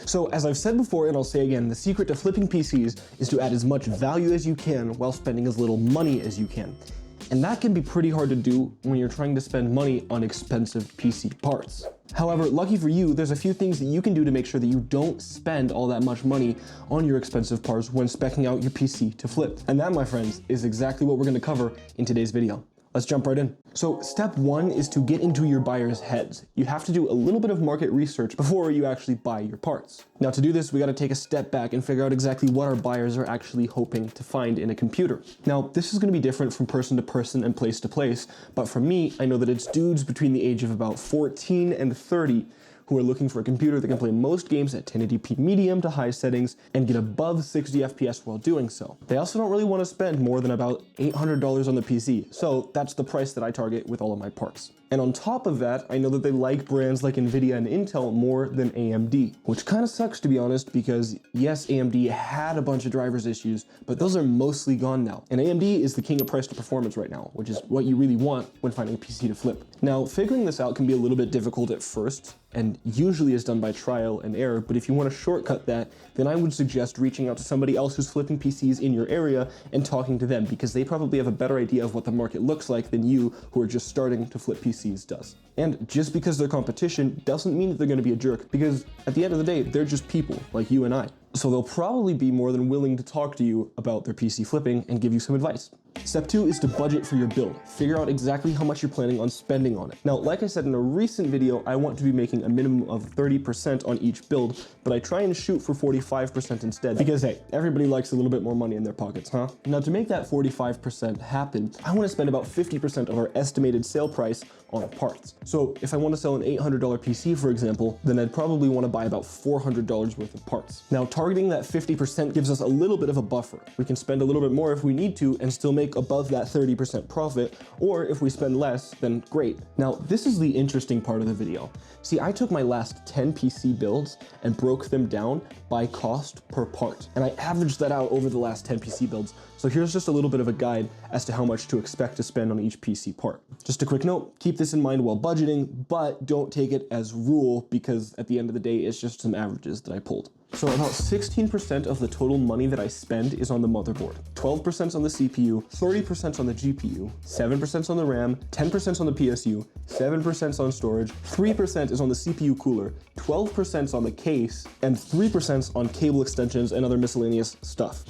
So as I've said before, and I'll say again, the secret to flipping PCs is to add as much value as you can while spending as little money as you can. And that can be pretty hard to do when you're trying to spend money on expensive PC parts. However, lucky for you, there's a few things that you can do to make sure that you don't spend all that much money on your expensive parts when speccing out your PC to flip. And that, my friends, is exactly what we're going to cover in today's video. Let's jump right in. So step one is to get into your buyers' heads. You have to do a little bit of market research before you actually buy your parts. Now to do this, we got to take a step back and figure out exactly what our buyers are actually hoping to find in a computer. Now, this is going to be different from person to person and place to place, but for me, I know that it's dudes between the age of about 14 and 30 who are looking for a computer that can play most games at 1080p medium to high settings and get above 60 FPS while doing so. They also don't really want to spend more than about $800 on the PC, so that's the price that I target with all of my parts. And on top of that, I know that they like brands like Nvidia and Intel more than AMD, which kind of sucks to be honest, because yes, AMD had a bunch of drivers issues, but those are mostly gone now. And AMD is the king of price to performance right now, which is what you really want when finding a PC to flip. Now, figuring this out can be a little bit difficult at first, and usually is done by trial and error, but if you want to shortcut that, then I would suggest reaching out to somebody else who's flipping PCs in your area and talking to them, because they probably have a better idea of what the market looks like than you, who are just starting to flip PCs, does. And just because they're competition doesn't mean that they're going to be a jerk, because at the end of the day, they're just people like you and I. So they'll probably be more than willing to talk to you about their PC flipping and give you some advice. Step two is to budget for your build. Figure out exactly how much you're planning on spending on it. Now, like I said in a recent video, I want to be making a minimum of 30% on each build, but I try and shoot for 45% instead, because hey, everybody likes a little bit more money in their pockets, huh? Now, to make that 45% happen, I want to spend about 50% of our estimated sale price on parts. So if I want to sell an $800 PC, for example, then I'd probably want to buy about $400 worth of parts. Now, targeting that 50% gives us a little bit of a buffer. We can spend a little bit more if we need to and still make above that 30% profit, or if we spend less, then great. Now, this is the interesting part of the video. See, I took my last 10 PC builds and broke them down by cost per part, and I averaged that out over the last 10 PC builds. So here's just a little bit of a guide as to how much to expect to spend on each PC part. Just a quick note, keep this in mind while budgeting, but don't take it as rule, because at the end of the day, it's just some averages that I pulled. So about 16% of the total money that I spend is on the motherboard, 12% on the CPU, 30% on the GPU, 7% on the RAM, 10% on the PSU, 7% on storage, 3% is on the CPU cooler, 12% on the case, and 3% on cable extensions and other miscellaneous stuff.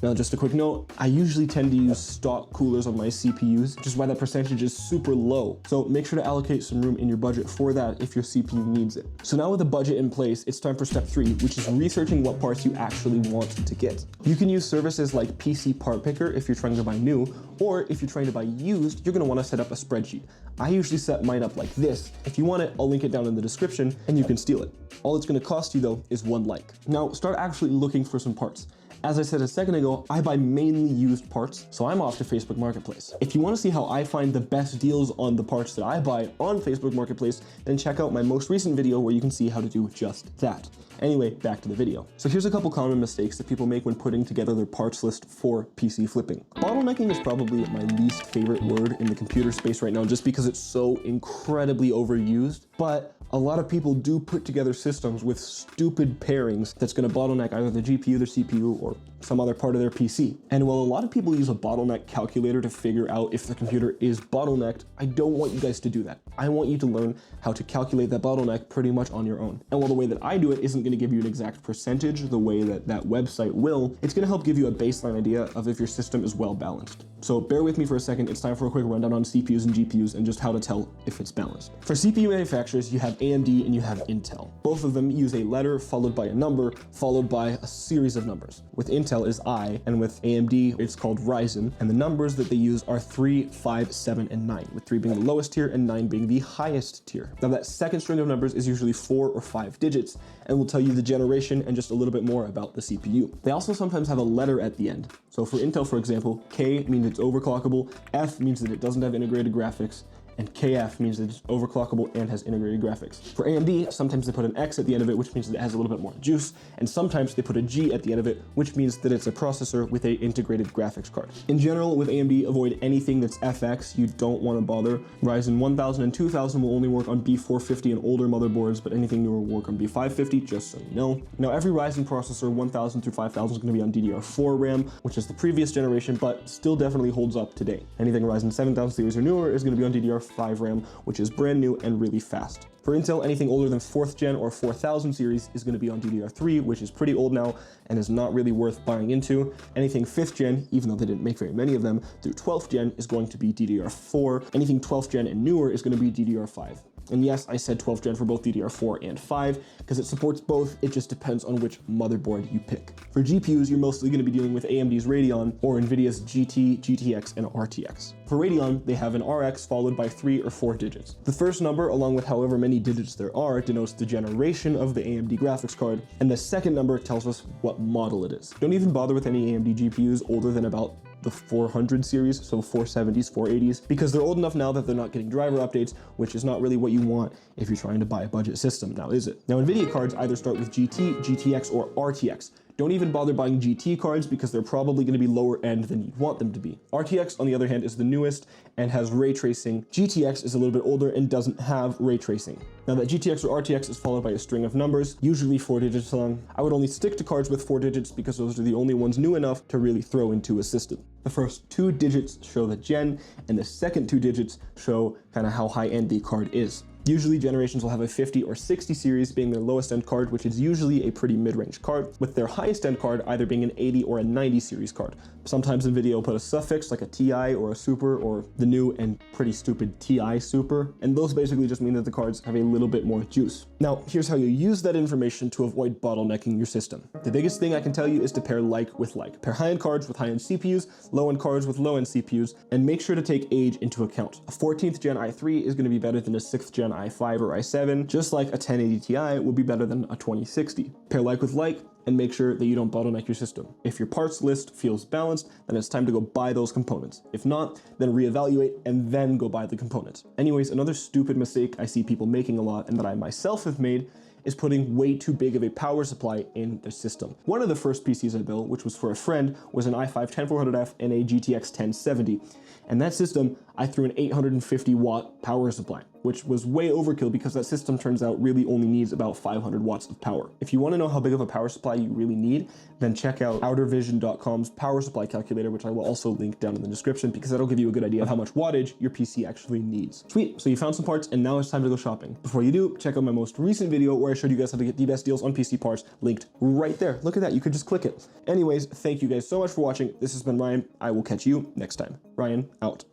Now, just a quick note, I usually tend to use stock coolers on my CPUs, which is why that percentage is super low. So make sure to allocate some room in your budget for that if your CPU needs it. So now with the budget in place, it's time for step 3, which is researching what parts you actually want to get. You can use services like PC Part Picker if you're trying to buy new, or if you're trying to buy used, you're gonna wanna set up a spreadsheet. I usually set mine up like this. If you want it, I'll link it down in the description and you can steal it. All it's gonna cost you though is 1 like. Now start actually looking for some parts. As I said a second ago, I buy mainly used parts, so I'm off to Facebook Marketplace. If you want to see how I find the best deals on the parts that I buy on Facebook Marketplace, then check out my most recent video where you can see how to do just that. Anyway, back to the video. So here's a couple common mistakes that people make when putting together their parts list for PC flipping. Bottlenecking is probably my least favorite word in the computer space right now, just because it's so incredibly overused, but a lot of people do put together systems with stupid pairings that's going to bottleneck either the GPU, their CPU, or some other part of their PC. And while a lot of people use a bottleneck calculator to figure out if the computer is bottlenecked, I don't want you guys to do that. I want you to learn how to calculate that bottleneck pretty much on your own. And while the way that I do it isn't going to give you an exact percentage the way that that website will, it's going to help give you a baseline idea of if your system is well balanced. So bear with me for a second, it's time for a quick rundown on CPUs and GPUs and just how to tell if it's balanced. For CPU manufacturers, you have AMD and you have Intel. Both of them use a letter followed by a number, followed by a series of numbers. With Intel is I, and with AMD, it's called Ryzen, and the numbers that they use are 3, 5, 7, and 9, with 3 being the lowest tier and 9 being the highest tier. Now that second string of numbers is usually 4 or 5 digits, and will tell you the generation and just a little bit more about the CPU. They also sometimes have a letter at the end. So for Intel, for example, K means it's overclockable, F means that it doesn't have integrated graphics, and KF means that it's overclockable and has integrated graphics. For AMD, sometimes they put an X at the end of it, which means that it has a little bit more juice, and sometimes they put a G at the end of it, which means that it's a processor with a integrated graphics card. In general, with AMD, avoid anything that's FX. You don't want to bother. Ryzen 1000 and 2000 will only work on B450 and older motherboards, but anything newer will work on B550, just so you know. Now, every Ryzen processor 1000 through 5000 is going to be on DDR4 RAM, which is the previous generation, but still definitely holds up today. Anything Ryzen 7000 series or newer is going to be on DDR5 RAM, which is brand new and really fast. For Intel, anything older than 4th gen or 4000 series is going to be on DDR3, which is pretty old now and is not really worth buying into. Anything 5th gen, even though they didn't make very many of them, through 12th gen is going to be DDR4. Anything 12th gen and newer is going to be DDR5. And yes, I said 12th gen for both DDR4 and 5 because it supports both. It just depends on which motherboard you pick. For GPUs, you're mostly going to be dealing with AMD's Radeon or NVIDIA's GT, GTX, and RTX. For Radeon, they have an RX followed by 3 or 4 digits. The first number, along with however many digits there are, denotes the generation of the AMD graphics card, and the second number tells us what model it is. Don't even bother with any AMD GPUs older than about the 400 series, so 470s, 480s, because they're old enough now that they're not getting driver updates, which is not really what you want if you're trying to buy a budget system, now is it? Now, NVIDIA cards either start with GT, GTX, or RTX. Don't even bother buying GT cards because they're probably going to be lower end than you'd want them to be. RTX, on the other hand, is the newest and has ray tracing. GTX is a little bit older and doesn't have ray tracing. Now that GTX or RTX is followed by a string of numbers, usually 4 digits long. I would only stick to cards with 4 digits because those are the only ones new enough to really throw into a system. The first 2 digits show the gen, and the second 2 digits show kind of how high-end the card is. Usually generations will have a 50 or 60 series being their lowest end card, which is usually a pretty mid-range card, with their highest end card either being an 80 or a 90 series card. Sometimes NVIDIA will put a suffix like a TI or a Super or the new and pretty stupid TI Super, and those basically just mean that the cards have a little bit more juice. Now, here's how you use that information to avoid bottlenecking your system. The biggest thing I can tell you is to pair like with like. Pair high-end cards with high-end CPUs, low-end cards with low-end CPUs, and make sure to take age into account. A 14th gen i3 is going to be better than a 6th gen i5 or i7, just like a 1080 Ti will be better than a 2060. Pair like with like, and make sure that you don't bottleneck your system. If your parts list feels balanced, then it's time to go buy those components. If not, then reevaluate and then go buy the components. Anyways, another stupid mistake I see people making a lot and that I myself have made is putting way too big of a power supply in the system. One of the first PCs I built, which was for a friend, was an i5-10400F and a GTX 1070. And that system, I threw an 850 watt power supply, which was way overkill because that system turns out really only needs about 500 watts of power. If you want to know how big of a power supply you really need, then check out outervision.com's power supply calculator, which I will also link down in the description because that'll give you a good idea of how much wattage your PC actually needs. Sweet, so you found some parts and now it's time to go shopping. Before you do, check out my most recent video where I showed you guys how to get the best deals on PC parts, linked right there. Look at that, you could just click it. Anyways, thank you guys so much for watching. This has been Ryan. I will catch you next time. Ryan, out.